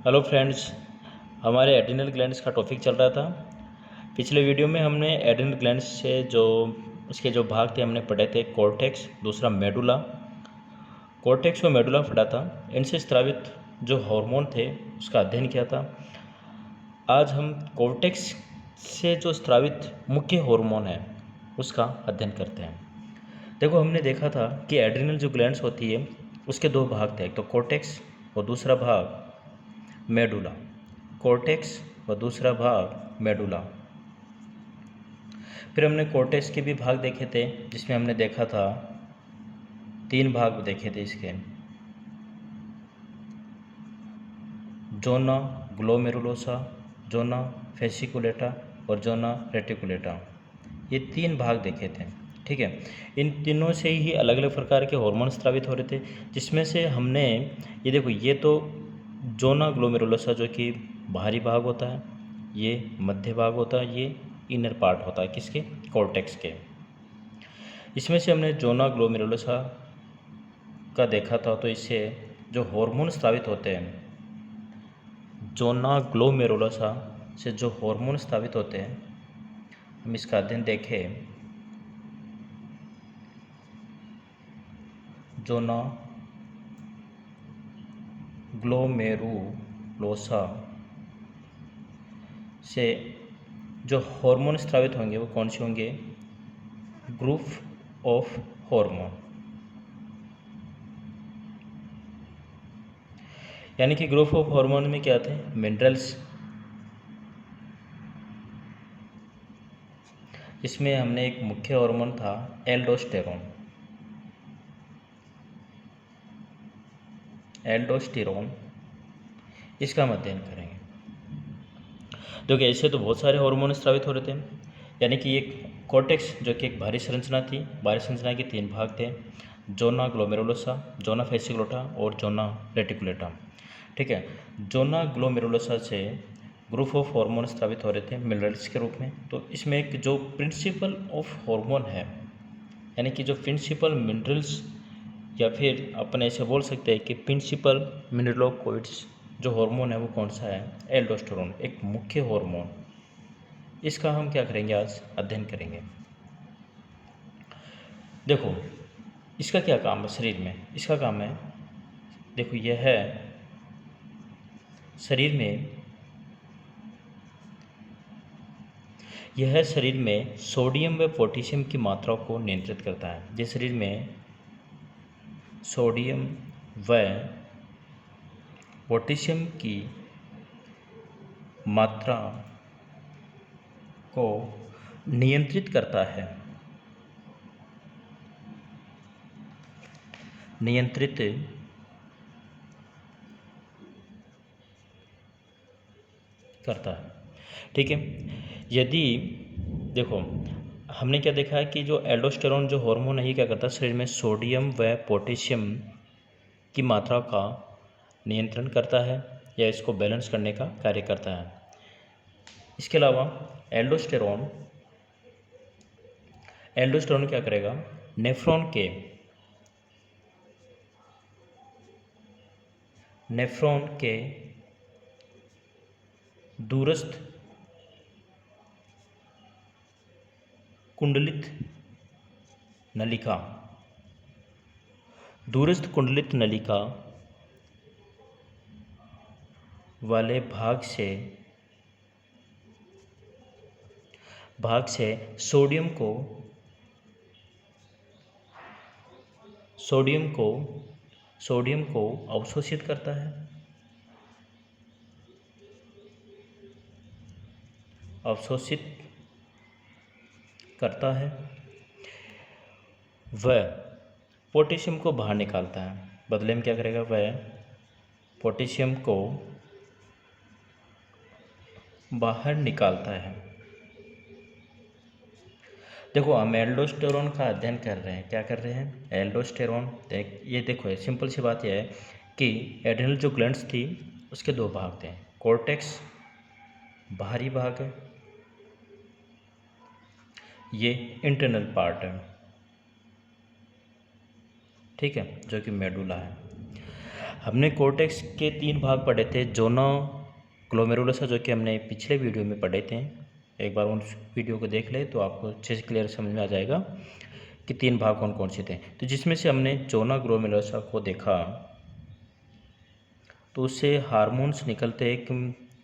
Hello friends, हमारे adrenal glands का topic चल रहा था। पिछले वीडियो में हमने एड्रिनल ग्लैंड्स से जो उसके जो भाग थे हमने पढ़े थे, कॉर्टेक्स, दूसरा मेडुला। कॉर्टेक्स और मेडुला पढ़ा था। इनसे स्रावित जो हार्मोन थे उसका अध्ययन किया था। आज हम कॉर्टेक्स से जो स्रावित मुख्य हार्मोन है उसका अध्ययन करते हैं। देखो, हमने देखा था कि एड्रिनल जो ग्लैंड्स होती है उसके दो भाग थे, एक तो कॉर्टेक्स और दूसरा भाग मेडुला। कॉर्टेक्स और दूसरा भाग मेडुला। फिर हमने कॉर्टेक्स के भी भाग देखे थे, जिसमें हमने देखा था 3 भाग देखे थे इसके, जोना ग्लोमेरुलोसा, जोना फेसिकुलेटा और जोना रेटिकुलेटा। ये 3 भाग देखे थे। ठीक है, इन तीनों से ही अलग अलग प्रकार के हार्मोन स्रावित हो रहे थे, जिसमें से हमने ये देखो, ये तो जोना ग्लोमेरुलोसा जो कि बाहरी भाग होता है, ये मध्य भाग होता है, ये इनर पार्ट होता है किसके, कॉर्टेक्स के। इसमें से हमने जोना ग्लोमेरुलोसा का देखा था, तो इससे जो हार्मोन स्रावित होते हैं, जोना ग्लोमेरुलोसा से जो हार्मोन स्रावित होते हैं, हम इसका अध्ययन देखें। जोना ग्लोमेरुलोसा से जो हार्मोन स्रावित होंगे वो कौन से होंगे, ग्रुप ऑफ हार्मोन। यानी कि ग्रुप ऑफ हार्मोन में क्या आते हैं, मिनरल्स। इसमें हमने एक मुख्य हार्मोन था एल्डोस्टेरोन। एल्डोस्टेरोन, इसका हम अध्ययन करेंगे। देखिए, ऐसे तो बहुत सारे हार्मोन स्रावित हो रहे थे। यानी कि एक कॉर्टेक्स जो कि एक भारी संरचना थी, भारी संरचना के 3 भाग थे, जोना ग्लोमेरुलोसा, जोना फेसिकुलेटा और जोना रेटिकुलेटा। ठीक है, जोना ग्लोमेरुलोसा से ग्रुप ऑफ हार्मोन स्रावित हो रहे थे मिनरल्स के रूप में। तो इसमें एक जो प्रिंसिपल ऑफ हार्मोन है, यानी कि जो प्रिंसिपल मिनरल्स, या फिर अपन ऐसे बोल सकते हैं कि प्रिंसिपल मिनरलोकॉइड्स जो हार्मोन है वो कौन सा है, एल्डोस्टेरोन, एक मुख्य हार्मोन। इसका हम क्या करेंगे, आज अध्ययन करेंगे। देखो, इसका क्या काम है शरीर में, इसका काम है, देखो यह है शरीर में, यह शरीर में सोडियम व पोटेशियम की मात्रा को नियंत्रित करता है। जिस शरीर में सोडियम व पोटेशियम की मात्रा को नियंत्रित करता है, नियंत्रित करता है। ठीक है, यदि देखो, हमने क्या देखा है कि जो एल्डोस्टेरोन जो हार्मोन है, ये क्या करता है, शरीर में सोडियम व पोटेशियम की मात्रा का नियंत्रण करता है, या इसको बैलेंस करने का कार्य करता है। इसके अलावा एल्डोस्टेरोन एल्डोस्टेरोन क्या करेगा, नेफ्रॉन के दूरस्थ कुंडलित नलिका, दूरस्थ कुंडलित नलिका वाले भाग से सोडियम को अवशोषित करता है, अवशोषित करता है, वह पोटेशियम को बाहर निकालता है। बदले में क्या करेगा, वह पोटेशियम को बाहर निकालता है। देखो, हम एल्डोस्टेरोन का अध्ययन कर रहे हैं, क्या कर रहे हैं, एल्डोस्टेरोन। ये देखो, सिंपल सी बात यह है कि एड्रिनल जो ग्लैंड्स थी उसके 2 भाग थे, कॉर्टेक्स बाहरी भाग है, ये इंटरनल पार्ट है, ठीक है, जो कि मेडुला है। हमने कोर्टेक्स के 3 भाग पढ़े थे, जोना, ग्लोमेरुलसा, जो कि हमने पिछले वीडियो में पढ़े थे। एक बार उन वीडियो को देख ले तो आपको अच्छे से क्लियर समझ में आ जाएगा कि 3 भाग कौन कौन से थे। तो जिसमें से हमने जोना ग्लोमेरुलसा को देखा तो उससे हार्मोन्स निकलते एक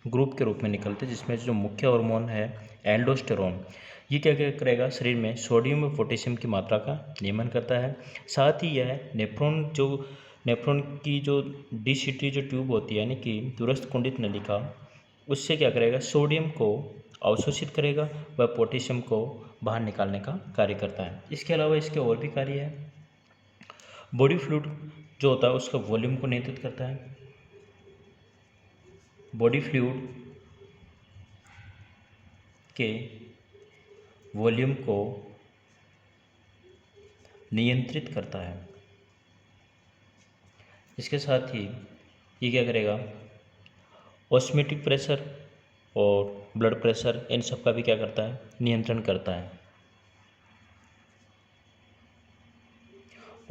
ग्रुप के रूप में निकलते, जिसमें जो मुख्य हार्मोन है एल्डोस्टेरोन, ये क्या क्या करेगा, शरीर में सोडियम और पोटेशियम की मात्रा का नियमन करता है। साथ ही यह नेफ्रॉन की जो डिसिटी जो ट्यूब होती है, यानी कि दूरस्थ कुंडित नलिका, उससे क्या करेगा, सोडियम को अवशोषित करेगा व पोटेशियम को बाहर निकालने का कार्य करता है। इसके अलावा इसके और भी कार्य है। बॉडी फ्लूइड जो होता है उसका वॉल्यूम को नियंत्रित करता है। बॉडी फ्लूइड के वॉल्यूम को नियंत्रित करता है। इसके साथ ही ये क्या करेगा, ऑस्मेटिक प्रेशर और ब्लड प्रेशर, इन सब का भी क्या करता है, नियंत्रण करता है।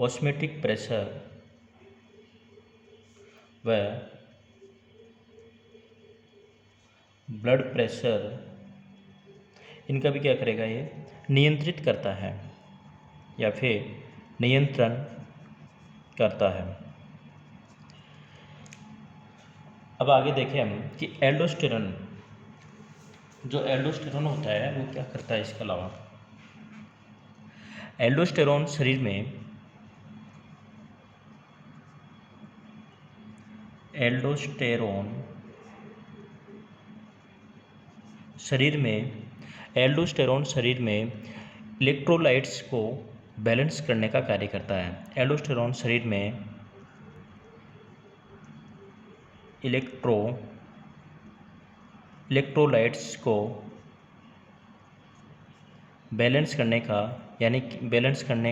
ऑस्मेटिक प्रेशर व ब्लड प्रेशर, इनका भी क्या करेगा, ये नियंत्रित करता है या फिर नियंत्रण करता है। अब आगे देखें हम कि एल्डोस्टेरोन होता है वो क्या करता है। इसके अलावा एल्डोस्टेरोन शरीर में एल्डोस्टेरोन शरीर में इलेक्ट्रोलाइट्स को बैलेंस करने का कार्य करता है। एल्डोस्टेरोन शरीर में इलेक्ट्रोलाइट्स को बैलेंस करने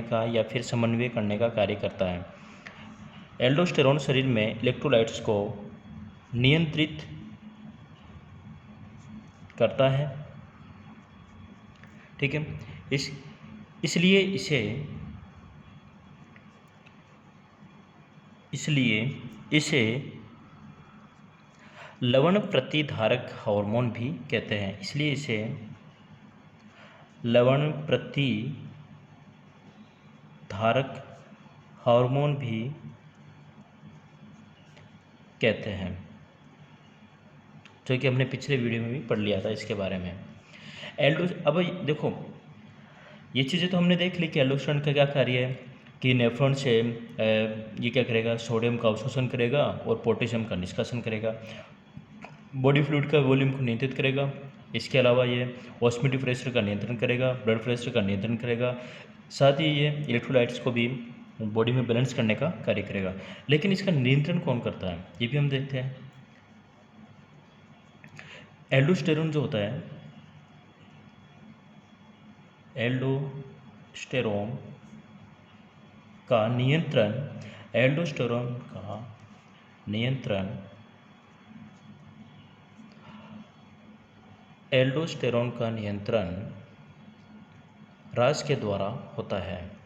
का या फिर समन्वय करने का कार्य करता है। एल्डोस्टेरोन शरीर में इलेक्ट्रोलाइट्स को नियंत्रित करता है। ठीक है, इसलिए इसे लवण प्रतिधारक हार्मोन भी कहते हैं। इसलिए इसे लवण प्रतिधारक हार्मोन भी कहते हैं, जो कि हमने पिछले वीडियो में भी पढ़ लिया था इसके बारे में। अब देखो, ये चीज़ें तो हमने देख ली कि एल्डोस्टेरोन का क्या कार्य है, कि नेफ्रॉन से ये क्या करेगा, सोडियम का अवशोषण करेगा और पोटेशियम का निष्कासन करेगा। बॉडी फ्लूइड का वॉल्यूम को नियंत्रित करेगा। इसके अलावा ये ऑस्मोटिक प्रेशर का नियंत्रण करेगा, ब्लड प्रेशर का नियंत्रण करेगा। साथ ही ये इलेक्ट्रोलाइट्स को भी बॉडी में बैलेंस करने का कार्य करेगा। लेकिन इसका नियंत्रण कौन करता है, ये भी हम देखते हैं। एल्डोस्टेरोन जो होता है, एल्डोस्टेरोन का नियंत्रण रास के द्वारा होता है।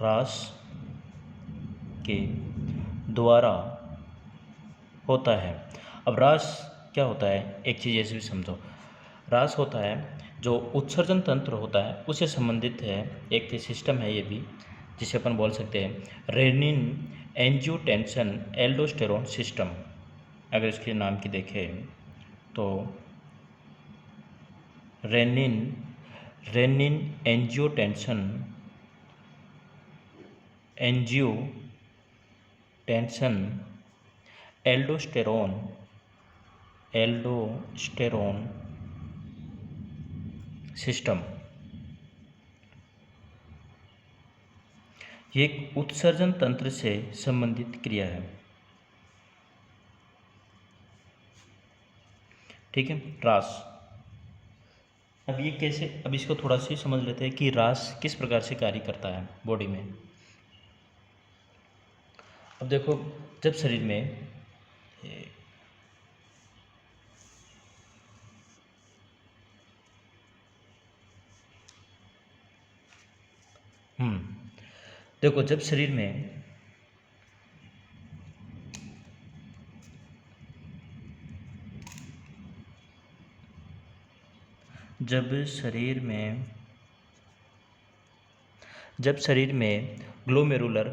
रास के द्वारा होता है। अब रास क्या होता है, एक चीज़ ऐसे भी समझो। रास होता है जो उत्सर्जन तंत्र होता है उससे संबंधित है, एक सिस्टम है ये भी, जिसे अपन बोल सकते हैं रेनिन एंजियोटेंसन एल्डोस्टेरोन सिस्टम। अगर इसके नाम की देखें तो रेनिन एंजियोटेंसन एल्डोस्टेरोन सिस्टम, ये एक उत्सर्जन तंत्र से संबंधित क्रिया है। ठीक है, रास। अब ये कैसे, अब इसको थोड़ा सा समझ लेते हैं कि रास किस प्रकार से कार्य करता है बॉडी में। अब देखो, जब शरीर में देखो जब शरीर में जब शरीर में glomerular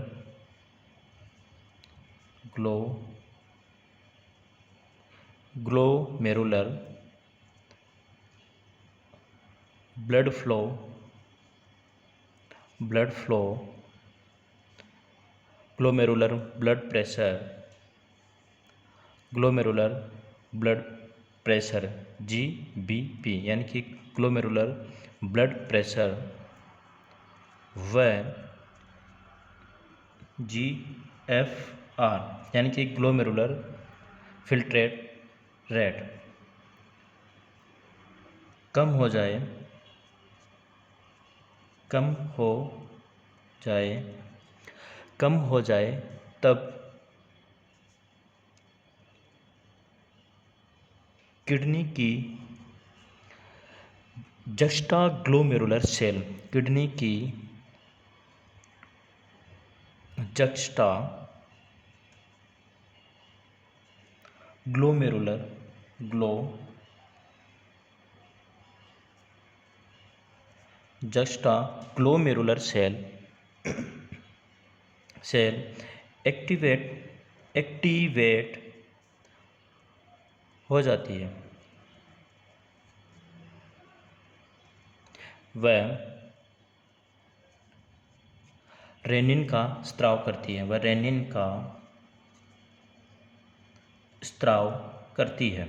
blood flow glomerular blood pressure GBP यानी कि ग्लोमेरुलर ब्लड प्रेशर व GFR यानी कि ग्लोमेरुलर फिल्ट्रेट रेट कम हो जाए तब किडनी की juxtaglomerular cell juxtaglomerular cell activate हो जाती है। वह रेनिन का स्त्राव करती है।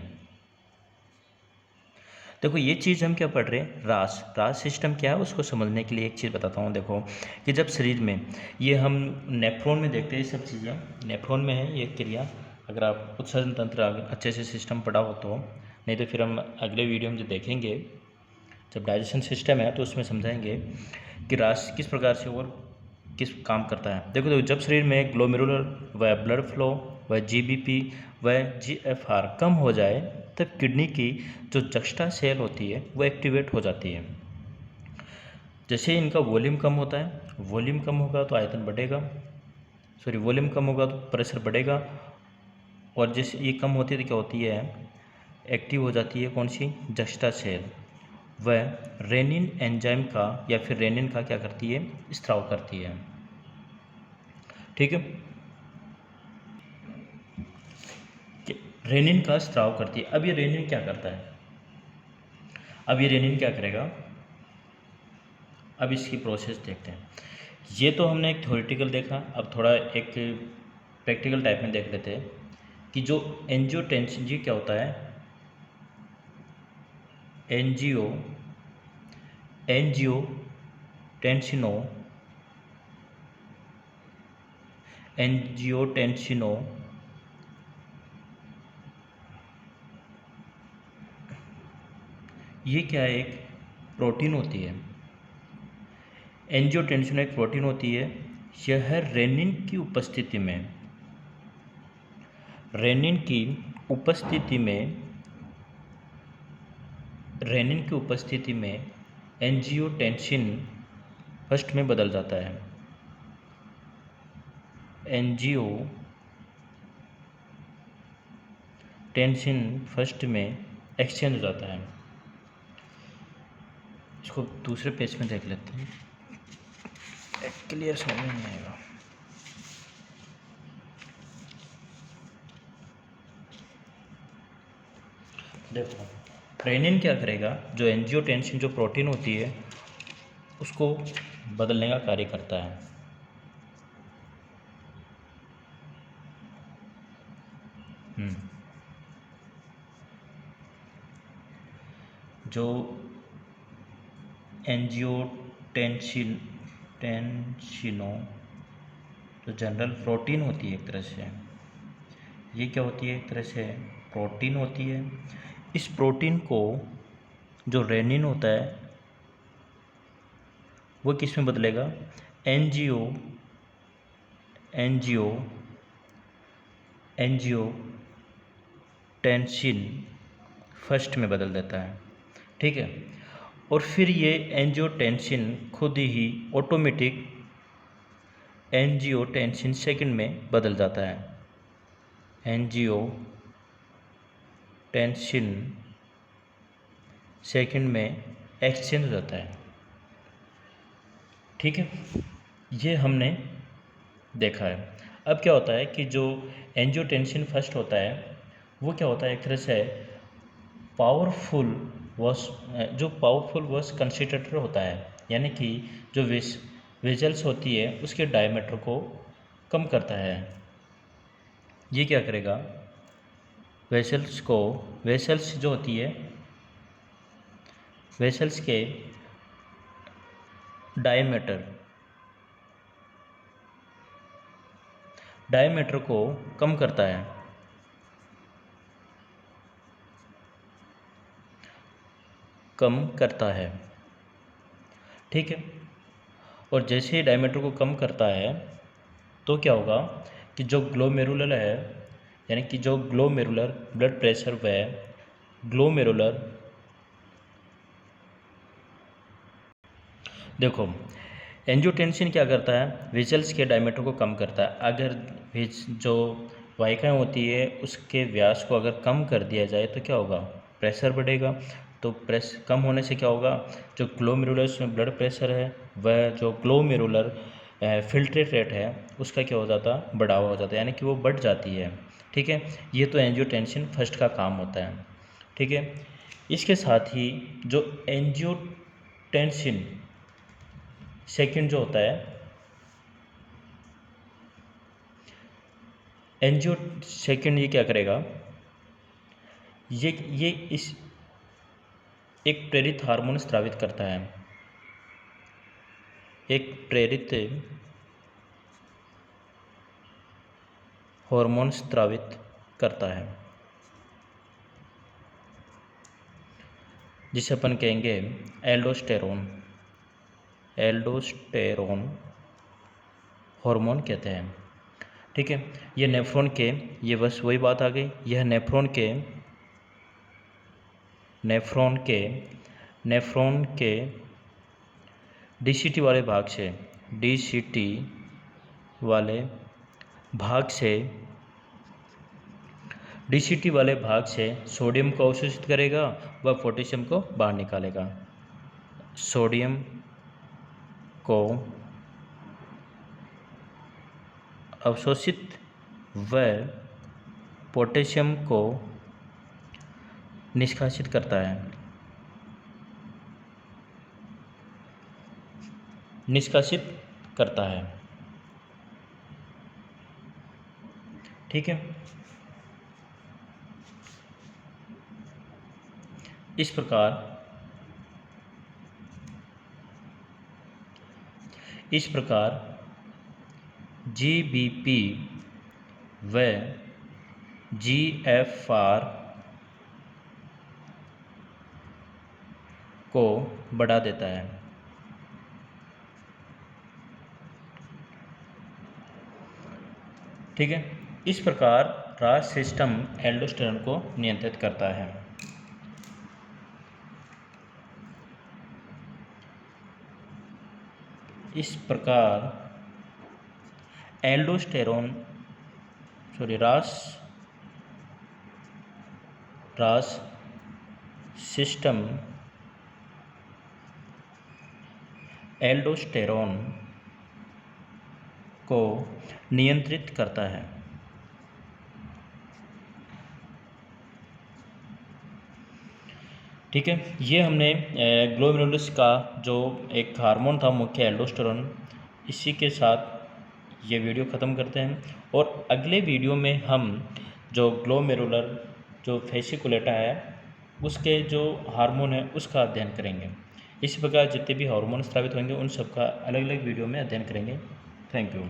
देखो ये चीज़ हम क्या पढ़ रहे हैं, रास सिस्टम क्या है उसको समझने के लिए एक चीज़ बताता हूँ। देखो कि जब शरीर में ये हम नेफ्रॉन में देखते हैं, ये सब चीज़ें नेफ्रॉन में है ये क्रिया। अगर आप उत्सर्जन तंत्र अच्छे से सिस्टम पढ़ा हो तो, नहीं तो फिर हम अगले वीडियो में जो देखेंगे जब डाइजेशन सिस्टम है तो उसमें समझाएंगे कि रास किस प्रकार से और किस काम करता है। देखो जब शरीर में ग्लोमेरुलर व ब्लड फ्लो व GBP व GFR कम हो जाए तब किडनी की जो जक्स्टा सेल होती है वो एक्टिवेट हो जाती है। जैसे इनका वॉल्यूम कम होता है, वॉल्यूम कम होगा तो आयतन बढ़ेगा, वॉल्यूम कम होगा तो प्रेशर बढ़ेगा, और जैसे ये कम होती है तो क्या होती है, एक्टिव हो जाती है कौन सी, जक्स्टा सेल। वह रेनिन एंजाइम का या फिर रेनिन का क्या करती है, स्त्राव करती है। ठीक है, रेनिन का स्त्राव करती है। अब ये रेनिन क्या करता है, अब ये रेनिन क्या करेगा, अब इसकी प्रोसेस देखते हैं। ये तो हमने एक थ्योरेटिकल देखा, अब थोड़ा एक प्रैक्टिकल टाइप में देख लेते हैं कि जो एंजियोटेंसिन जी क्या होता है, एंजियोटेंसिनो ये क्या है, एक प्रोटीन होती है। एंजियोटेंसिन एक प्रोटीन होती है। यह रेनिन की उपस्थिति में एंजियोटेंसिन फर्स्ट में बदल जाता है। एंजियोटेंसिन फर्स्ट में एक्सचेंज हो जाता है। इसको दूसरे पेज में देख लेते हैं, क्लियर समझ में नहीं आएगा। देखो रेनिन क्या करेगा, जो एंजियोटेंसिन जो प्रोटीन होती है उसको बदलने का कार्य करता है। जो एंजियोटेंसिनो जो जनरल प्रोटीन होती है एक तरह से, ये क्या होती है, एक तरह से प्रोटीन होती है। इस प्रोटीन को जो रेनिन होता है वो किस में बदलेगा, एंजियोटेंसिन फर्स्ट में बदल देता है। ठीक है, और फिर ये एंजियोटेंसिन खुद ही ऑटोमेटिक एंजियोटेंसिन सेकंड में बदल जाता है। एंजियोटेंसिन सेकंड में एक्सचेंज हो जाता है। ठीक है, ये हमने देखा है। अब क्या होता है कि जो एंजियोटेंसिन फर्स्ट होता है वो क्या होता है, एक तरह से पावरफुल वॉस कंसिडरेटर होता है, यानी कि जो वेजल्स होती है उसके डायमीटर को कम करता है। ये क्या करेगा, वेसल्स जो होती है, वेसल्स के डायमीटर को कम करता है। ठीक है, और जैसे ही डायमीटर को कम करता है तो क्या होगा कि जो ग्लोमेरुलर है, यानी कि जो ग्लोमेरुलर ब्लड प्रेशर व ग्लोमेरुलर, देखो एंजियोटेंसिन क्या करता है, वेसल्स के डायमीटर को कम करता है। अगर जो वाहिकाएं होती है उसके व्यास को अगर कम कर दिया जाए तो क्या होगा, प्रेशर बढ़ेगा। तो कम होने से क्या होगा, जो ग्लोमेरुलर ब्लड प्रेशर है वह जो ग्लोमेरुलर फिल्ट्रेट रेट है उसका क्या हो जाता, बढ़ावा हो जाता है, यानी कि वो बढ़ जाती है। ठीक है, ये तो एंजियोटेंसिन फर्स्ट का काम होता है। ठीक है, इसके साथ ही जो एंजियोटेंसिन सेकंड जो होता है, एंजियो सेकंड ये क्या करेगा, ये इस एक प्रेरित हार्मोन स्रावित करता है, एक प्रेरित हार्मोन स्रावित करता है जिसे अपन कहेंगे एल्डोस्टेरोन हार्मोन कहते हैं। ठीक है, ये नेफ्रॉन के, ये बस वही बात आ गई, यह नेफ्रॉन के डीसीटी वाले भाग से सोडियम को अवशोषित करेगा व पोटेशियम को बाहर निकालेगा। सोडियम को अवशोषित व पोटेशियम को निष्कासित करता है। ठीक है, इस प्रकार GBP व GFR को बढ़ा देता है। ठीक है, इस प्रकार राज सिस्टम एल्डोस्टेरोन को नियंत्रित करता है। इस प्रकार राज सिस्टम एल्डोस्टेरोन को नियंत्रित करता है। ठीक है, ये हमने ग्लोमेरुलस का जो एक हार्मोन था मुख्य एल्डोस्टेरोन, इसी के साथ ये वीडियो ख़त्म करते हैं। और अगले वीडियो में हम जो ग्लोमेरुलर जो फेसिकुलेटा है उसके जो हार्मोन है उसका अध्ययन करेंगे। इसी प्रकार जितने भी हार्मोन स्रावित होंगे उन सब का अलग अलग वीडियो में अध्ययन करेंगे। Thank you.